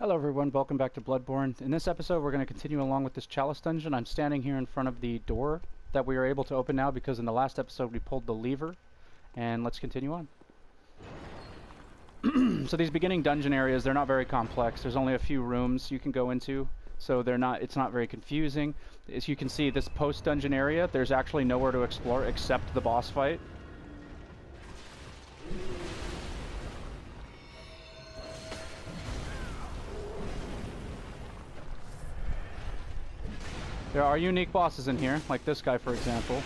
Hello everyone, welcome back to Bloodborne. In this episode we're going to continue along with this chalice dungeon. I'm standing here in front of the door that we are able to open now because in the last episode we pulled the lever. And let's continue on. So these beginning dungeon areas, they're not very complex. There's only a few rooms you can go into, so it's not very confusing. As you can see, this post-dungeon area, there's actually nowhere to explore except the boss fight. There are unique bosses in here, like this guy for example.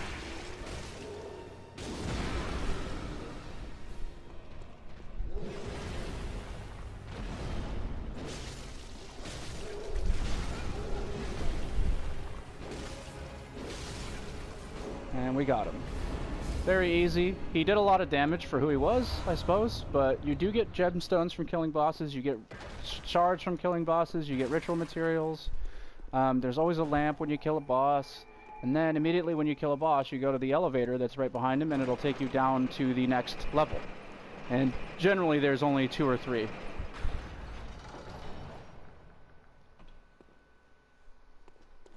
And we got him. Very easy. He did a lot of damage for who he was, I suppose, but you do get gemstones from killing bosses, you get shards from killing bosses, you get ritual materials. There's always a lamp when you kill a boss, and then immediately when you kill a boss you go to the elevator that's right behind him and it'll take you down to the next level. And generally there's only 2 or 3.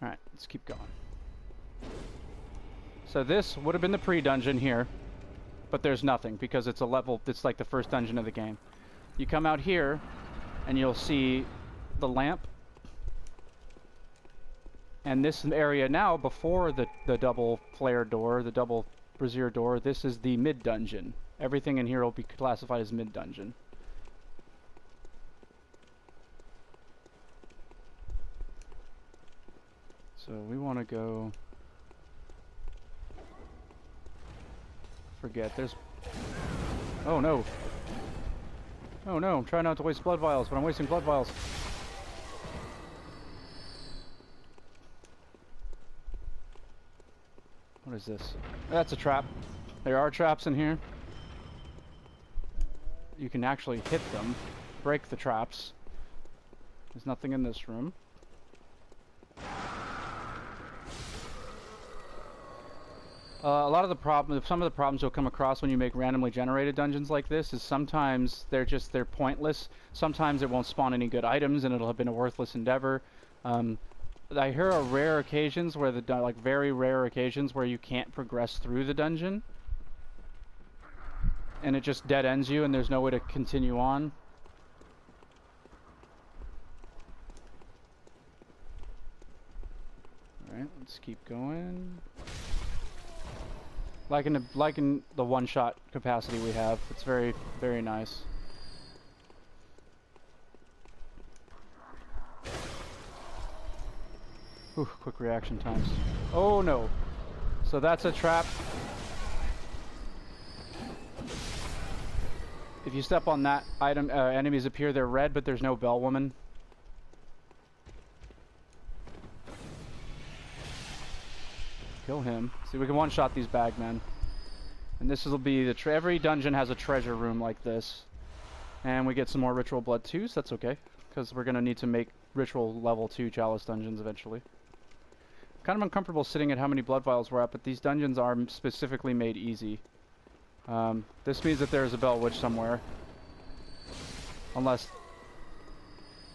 Alright, let's keep going. So this would have been the pre-dungeon here, but there's nothing because it's a level, it's like the first dungeon of the game. You come out here and you'll see the lamp. And this area now, before the double flare door, the double brazier door, this is the mid-dungeon. Everything in here will be classified as mid-dungeon. So we want to go... Forget, there's... Oh no! Oh no, I'm trying not to waste blood vials, but I'm wasting blood vials. What is this? That's a trap. There are traps in here. You can actually hit them, break the traps. There's nothing in this room. Some of the problems you'll come across when you make randomly generated dungeons like this is sometimes they're pointless. Sometimes it won't spawn any good items and it'll have been a worthless endeavor. I hear of rare occasions where very rare occasions where you can't progress through the dungeon and it just dead ends you and there's no way to continue on. Alright, let's keep going. Liking the one-shot capacity we have. It's very, very nice. Ooh, quick reaction times. Oh no! So that's a trap. If you step on that item, enemies appear. They're red, but there's no bell woman. Kill him. See, we can one-shot these bagmen. And this will be every dungeon has a treasure room like this. And we get some more ritual blood too, so that's okay. Because we're going to need to make ritual level 2 chalice dungeons eventually. Kind of uncomfortable sitting at how many blood vials we're at, but these dungeons are specifically made easy. This means that there's a bell witch somewhere. Unless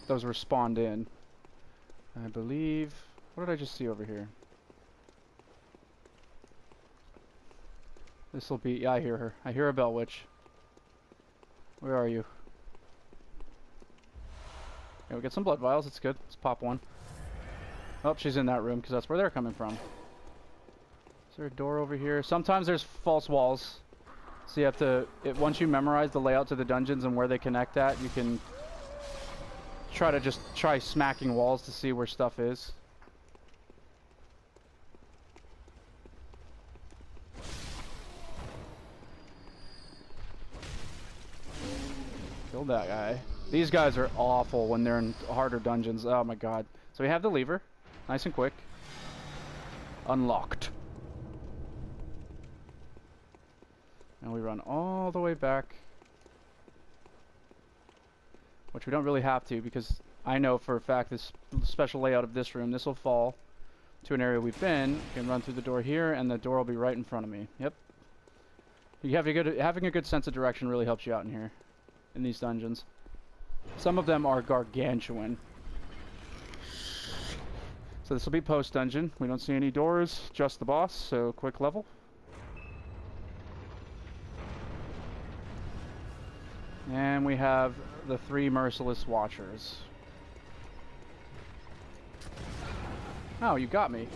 those were spawned in. I believe... What did I just see over here? This'll be... Yeah, I hear her. I hear a bell witch. Where are you? Yeah, we get some blood vials. It's good. Let's pop one. Oh, she's in that room because that's where they're coming from. Is there a door over here? Sometimes there's false walls. So you have to... once you memorize the layout to the dungeons and where they connect at, you can try smacking walls to see where stuff is. Killed that guy. These guys are awful when they're in harder dungeons. Oh my god. So we have the lever. Nice and quick. Unlocked. And we run all the way back. Which we don't really have to because I know for a fact this special layout of this room, this will fall to an area we've been. You can run through the door here and the door will be right in front of me. Yep. Having a good sense of direction really helps you out in here. In these dungeons. Some of them are gargantuan. So this will be post dungeon. We don't see any doors, just the boss, so quick level. And we have the 3 merciless watchers. Oh, you got me.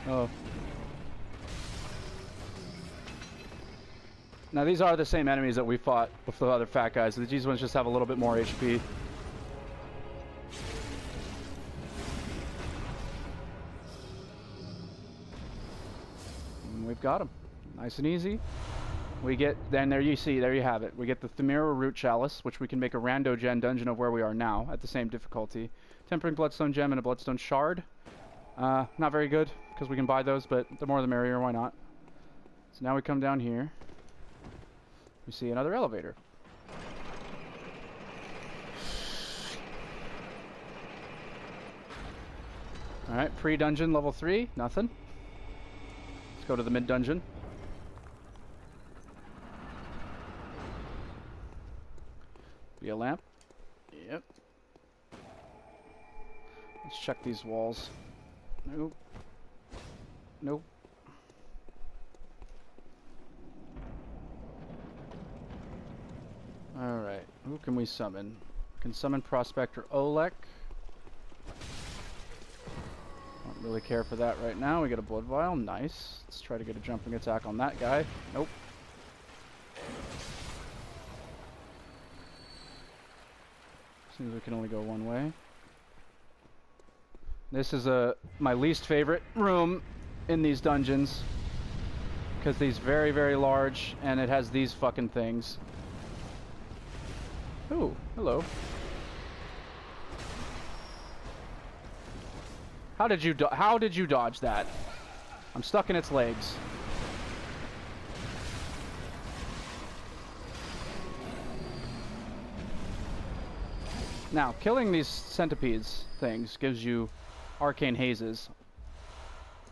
Oh. Now these are the same enemies that we fought with the other fat guys. These ones just have a little bit more HP. And we've got them. Nice and easy. We get, then there you see, there you have it. We get the Themira Root Chalice, which we can make a rando gen dungeon of where we are now at the same difficulty. Tempering Bloodstone Gem and a Bloodstone Shard. Not very good, because we can buy those, but the more the merrier, why not? So now we come down here. We see another elevator. Alright, pre-dungeon level 3, nothing. Let's go to the mid-dungeon. Be a lamp. Yep. Let's check these walls. Nope. Nope. Alright, who can we summon? We can summon Prospector Olek. Don't really care for that right now. We get a Blood Vial, nice. Let's try to get a jumping attack on that guy. Nope. Seems we can only go one way. This is my least favorite room in these dungeons, because these very, very large, and it has these fucking things. Ooh, hello. How did you dodge that? I'm stuck in its legs. Now, killing these centipedes things gives you arcane hazes.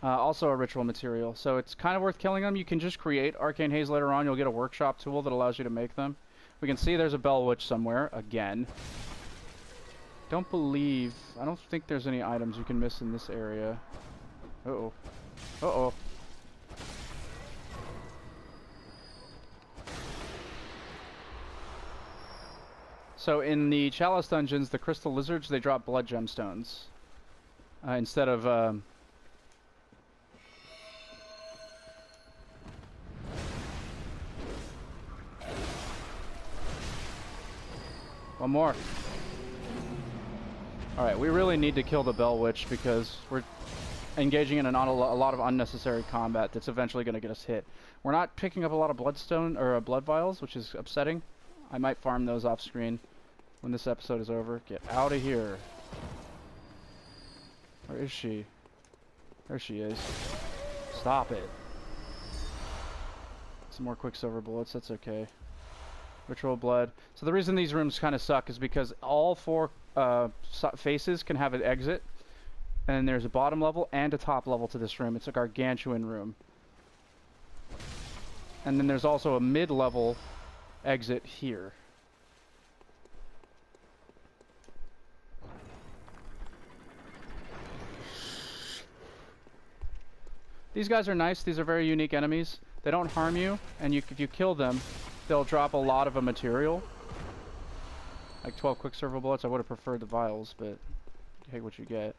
Also a ritual material, so it's kind of worth killing them. You can just create arcane haze later on. You'll get a workshop tool that allows you to make them. We can see there's a bell witch somewhere again. I don't think there's any items you can miss in this area. Uh-oh. Uh-oh. So in the Chalice dungeons, the crystal lizards, they drop blood gemstones. Instead of... One more. Alright, we really need to kill the Bell Witch because we're engaging in a lot of unnecessary combat that's eventually going to get us hit. We're not picking up a lot of bloodstone or blood vials, which is upsetting. I might farm those off screen when this episode is over. Get out of here. Where is she? There she is. Stop it. Some more Quicksilver bullets, that's okay. Ritual blood. So the reason these rooms kind of suck is because all 4 faces can have an exit, and there's a bottom level and a top level to this room. It's a gargantuan room. And then there's also a mid-level exit here. These guys are nice. These are very unique enemies. They don't harm you, and if you kill them, they'll drop a lot of a material. Like 12 Quicksilver bullets. I would have preferred the vials, but take what you get.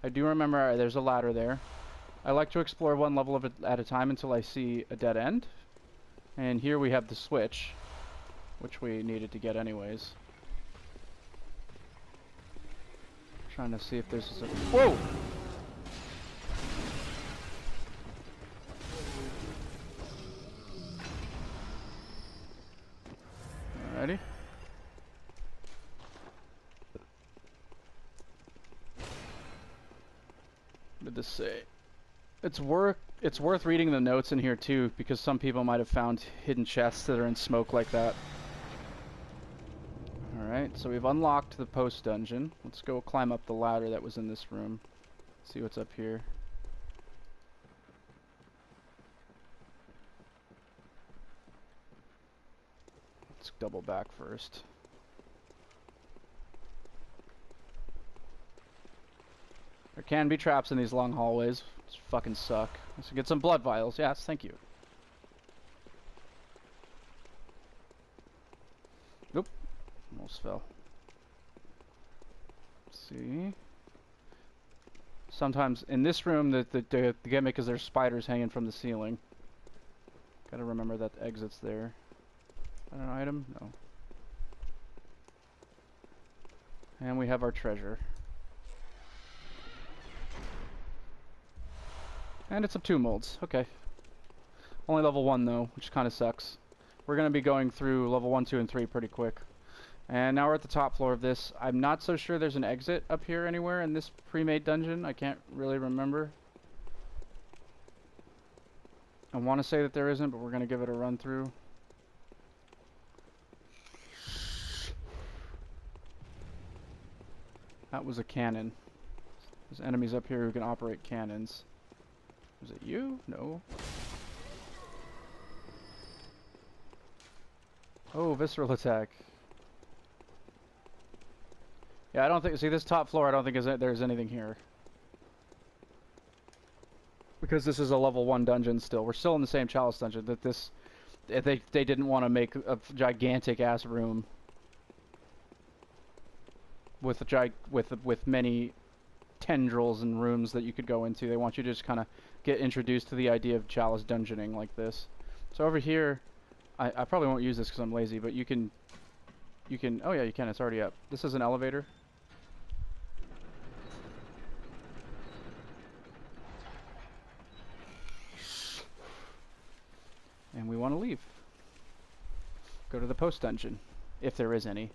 I do remember there's a ladder there. I like to explore one level of it at a time until I see a dead end. And here we have the switch, which we needed to get anyways. Trying to see if there's a... Whoa! Alrighty. What did this say? It's worth reading the notes in here too, because some people might have found hidden chests that are in smoke like that. Alright, so we've unlocked the post dungeon. Let's go climb up the ladder that was in this room. See what's up here. Let's double back first. There can be traps in these long hallways. Which fucking suck. Let's get some blood vials. Yes, thank you. Nope. Almost fell. Let's see. Sometimes in this room, the gimmick is there's spiders hanging from the ceiling. Gotta remember that the exit's there. An item? No. And we have our treasure. And it's up 2 molds. Okay. Only level 1 though, which kind of sucks. We're going to be going through level 1, 2, and 3 pretty quick. And now we're at the top floor of this. I'm not so sure there's an exit up here anywhere in this pre-made dungeon. I can't really remember. I want to say that there isn't, but we're going to give it a run through. That was a cannon. There's enemies up here who can operate cannons. Was it you? No. Oh, visceral attack. Yeah, I don't think... See, this top floor, I don't think there's anything here. Because this is a level 1 dungeon still. We're still in the same chalice dungeon. That this... They didn't want to make a gigantic-ass room. With many tendrils and rooms that you could go into. They want you to just kind of get introduced to the idea of chalice dungeoning like this. So over here, I probably won't use this because I'm lazy, but you can, oh yeah, you can, it's already up. This is an elevator. And we want to leave. Go to the post dungeon, if there is any.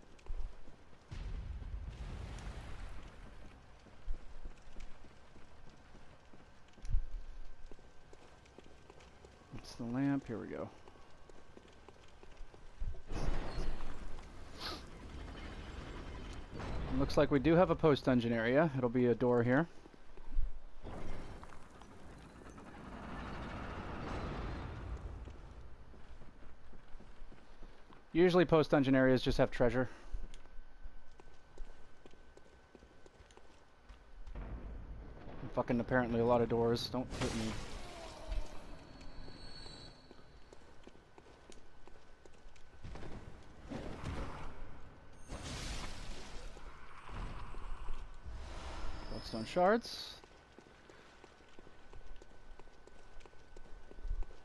The lamp, here we go. Looks like we do have a post dungeon area. It'll be a door here. Usually post dungeon areas just have treasure. And fucking apparently a lot of doors. Don't hit me. Stone shards.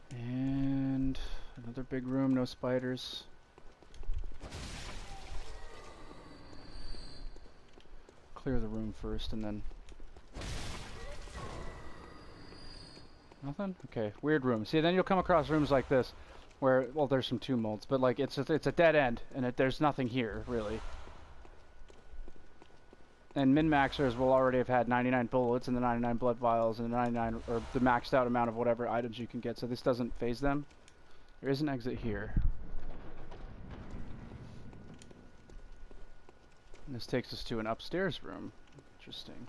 And another big room, no spiders. Clear the room first and then... Nothing? Okay, weird room. See, then you'll come across rooms like this where, well, there's some 2 molds, but like it's a dead end and there's nothing here, really. And min-maxers will already have had 99 bullets and the 99 blood vials and the 99, or the maxed out amount of whatever items you can get, so this doesn't phase them. There is an exit here. And this takes us to an upstairs room. Interesting.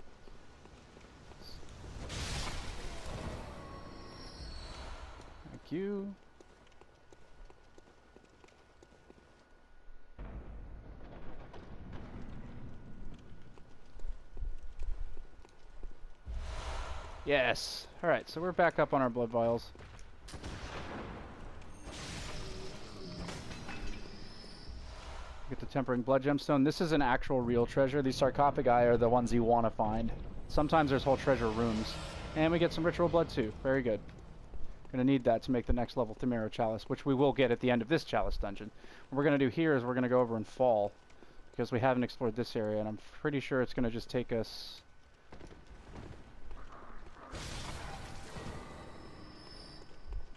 Thank you. Yes. Alright, so we're back up on our blood vials. Get the tempering blood gemstone. This is an actual real treasure. These sarcophagi are the ones you want to find. Sometimes there's whole treasure rooms. And we get some ritual blood too. Very good. Gonna need that to make the next level Themero Chalice, which we will get at the end of this Chalice dungeon. What we're gonna do here is we're gonna go over and fall, because we haven't explored this area, and I'm pretty sure it's gonna just take us...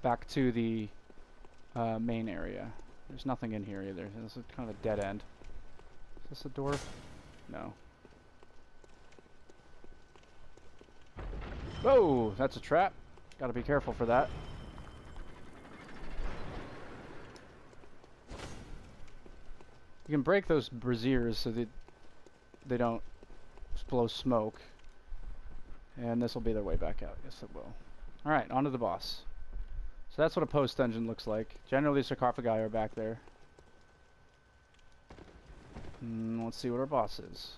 back to the main area. There's nothing in here either. This is kind of a dead end. Is this a door? No. Whoa! That's a trap. Gotta be careful for that. You can break those braziers so that they don't blow smoke. And this will be their way back out. Yes, it will. Alright, on to the boss. So that's what a post dungeon looks like. Generally, sarcophagi are back there. Let's see what our boss is.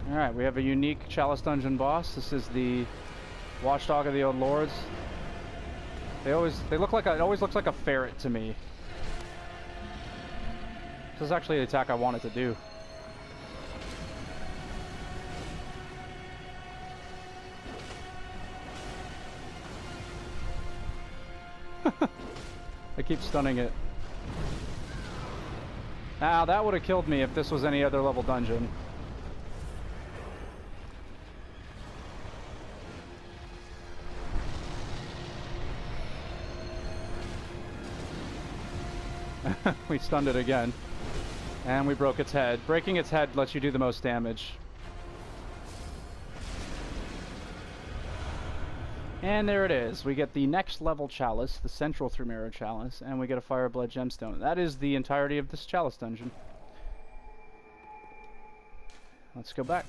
Alright, we have a unique Chalice Dungeon boss. This is the Watchdog of the Old Lords. It always looks like a ferret to me. This is actually the attack I wanted to do. I keep stunning it. Now that would have killed me if this was any other level dungeon. We stunned it again. And we broke its head. Breaking its head lets you do the most damage. And there it is. We get the next level chalice, the central Thumero chalice, and we get a Fireblood gemstone. That is the entirety of this chalice dungeon. Let's go back.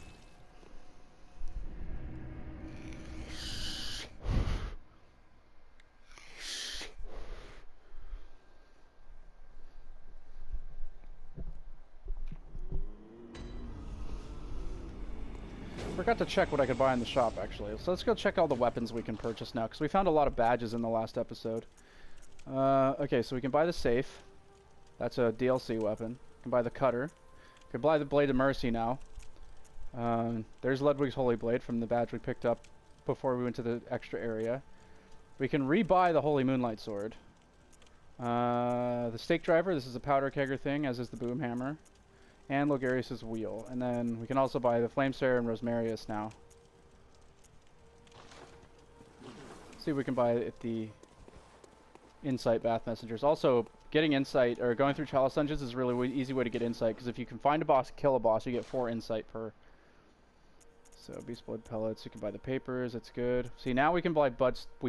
Forgot to check what I could buy in the shop, actually. So let's go check all the weapons we can purchase now, because we found a lot of badges in the last episode. Okay, so we can buy the safe. That's a DLC weapon. We can buy the cutter. We can buy the Blade of Mercy now. There's Ludwig's Holy Blade from the badge we picked up before we went to the extra area. We can rebuy the Holy Moonlight Sword. The Stake Driver, this is a powder kegger thing, as is the Boom Hammer. And Logarius' Wheel. And then we can also buy the Flamesare and Rosmarius now. Let's see if we can buy it at the Insight Bath Messengers. Also, getting Insight, or going through Chalice Dungeons is a really easy way to get Insight, because if you can find a boss, kill a boss, you get 4 Insight per. So, Beast Blood Pellets, you can buy the papers, that's good. See, now we can buy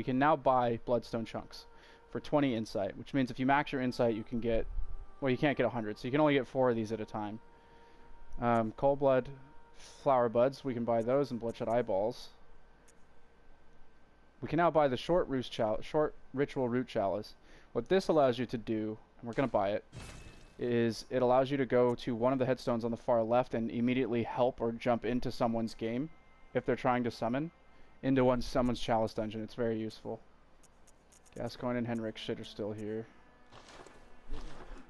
now buy Bloodstone Chunks for 20 Insight, which means if you max your Insight, you can get, well, you can't get 100, so you can only get 4 of these at a time. Cold Blood Flower Buds, we can buy those, and Bloodshot Eyeballs. We can now buy the Short Ritual Root Chalice. What this allows you to do, and we're going to buy it, is it allows you to go to one of the headstones on the far left and immediately help or jump into someone's game, if they're trying to summon, into someone's Chalice Dungeon. It's very useful. Gascoigne and Henrik shit are still here.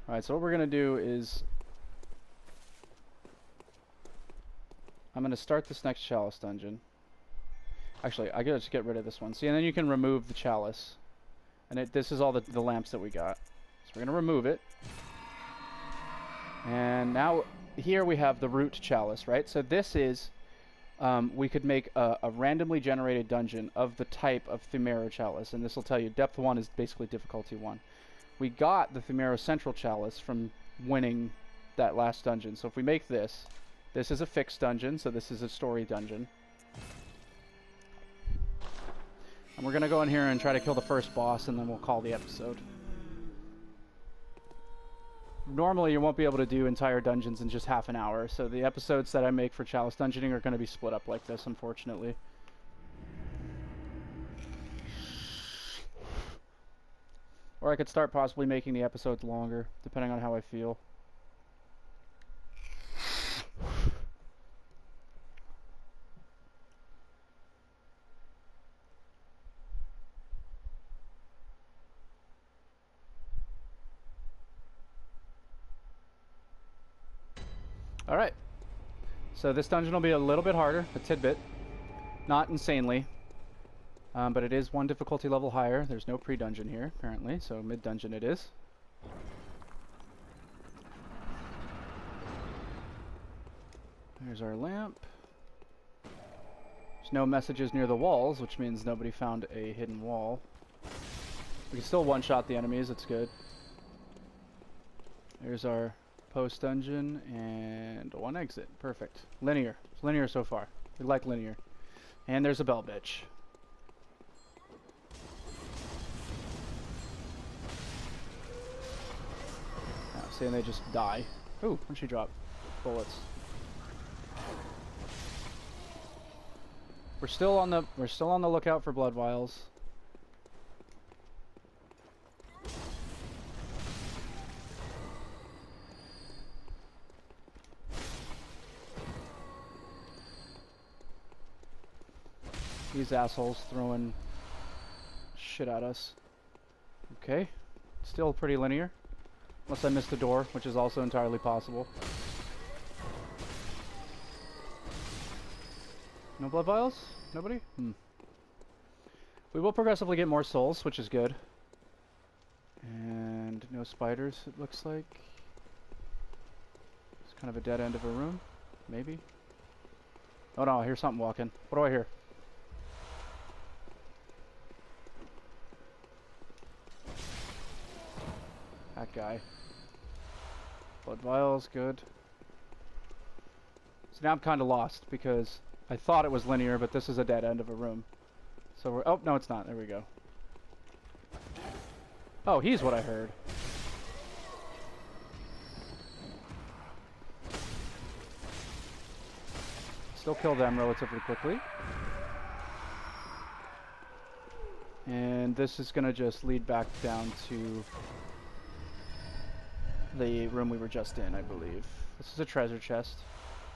Alright, so what we're going to do is I'm going to start this next Chalice Dungeon. Actually, I gotta just get rid of this one. See, and then you can remove the Chalice. And this is all the lamps that we got. So we're going to remove it. And now, here we have the Root Chalice, right? So this is, we could make a randomly generated dungeon of the type of Thumero Chalice. And this will tell you, depth 1 is basically difficulty 1. We got the Thumero Central Chalice from winning that last dungeon. So if we make this is a fixed dungeon, so this is a story dungeon. And we're going to go in here and try to kill the first boss, and then we'll call the episode. Normally you won't be able to do entire dungeons in just half an hour, so the episodes that I make for Chalice Dungeoning are going to be split up like this, unfortunately. Or I could start possibly making the episodes longer, depending on how I feel. Alright, so this dungeon will be a little bit harder, a tidbit. Not insanely, but it is 1 difficulty level higher. There's no pre-dungeon here, apparently, so mid-dungeon it is. There's our lamp. There's no messages near the walls, which means nobody found a hidden wall. We can still one-shot the enemies, it's good. There's our Post dungeon and one exit. Perfect. Linear. It's linear so far. We like linear. And there's a bell bitch. Oh, see, and they just die. Ooh, what'd she drop? Bullets. We're still on the lookout for blood vials. These assholes throwing shit at us. Okay. Still pretty linear. Unless I missed a door, which is also entirely possible. No blood vials? Nobody? We will progressively get more souls, which is good. And no spiders, it looks like. It's kind of a dead end of a room. Maybe. Oh no, I hear something walking. What do I hear? That guy. Blood vials, good. So now I'm kind of lost because I thought it was linear, but this is a dead end of a room. So we're... Oh, no, it's not. There we go. Oh, he's what I heard. Still kill them relatively quickly. And this is going to just lead back down to the room we were just in, I believe. This is a treasure chest.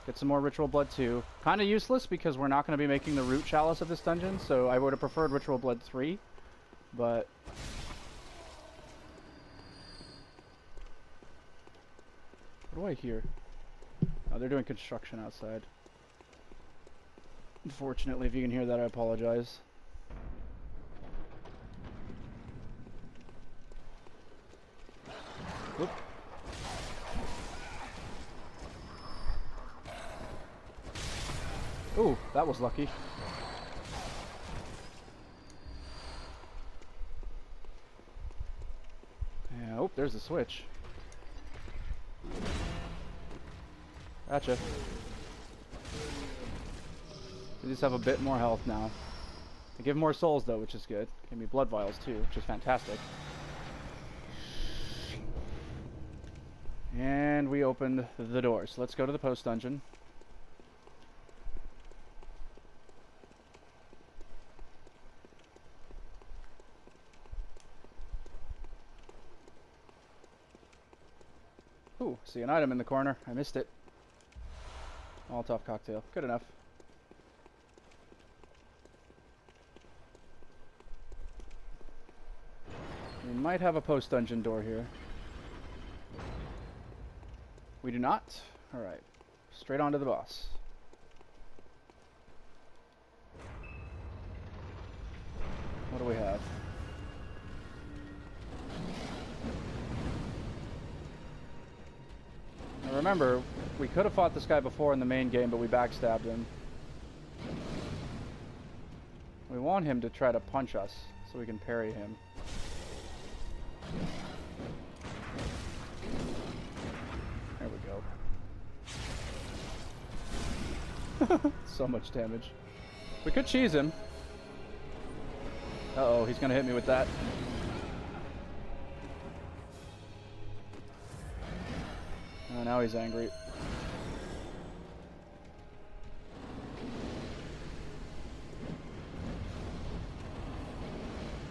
Get some more ritual blood too. Kind of useless because we're not going to be making the root chalice of this dungeon, so I would have preferred ritual blood 3, but... What do I hear? Oh, they're doing construction outside. Unfortunately, if you can hear that, I apologize. Whoop. Ooh, that was lucky. Yeah, oh, there's the switch. Gotcha. We just have a bit more health now. They give more souls though, which is good. Give me blood vials too, which is fantastic. And we opened the door, so let's go to the post dungeon. Ooh, see an item in the corner. I missed it. Molotov cocktail. Good enough. We might have a post-dungeon door here. We do not? Alright. Straight on to the boss. What do we have? Now remember, we could have fought this guy before in the main game, but we backstabbed him. We want him to try to punch us, so we can parry him. There we go. So much damage. We could cheese him. Uh-oh, he's gonna hit me with that. Oh, now he's angry.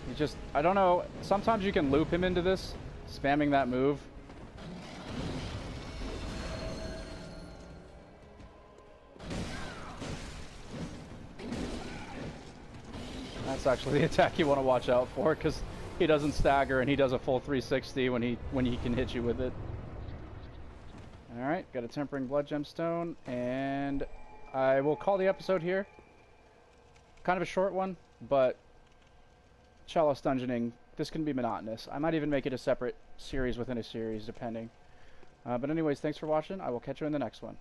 He just, I don't know, sometimes you can loop him into this, spamming that move. That's actually the attack you want to watch out for, because he doesn't stagger and he does a full 360 when he can hit you with it. Alright, got a Tempering Blood Gemstone, and I will call the episode here. Kind of a short one, but Chalice dungeoning, this can be monotonous. I might even make it a separate series within a series, depending. But anyways, thanks for watching. I will catch you in the next one.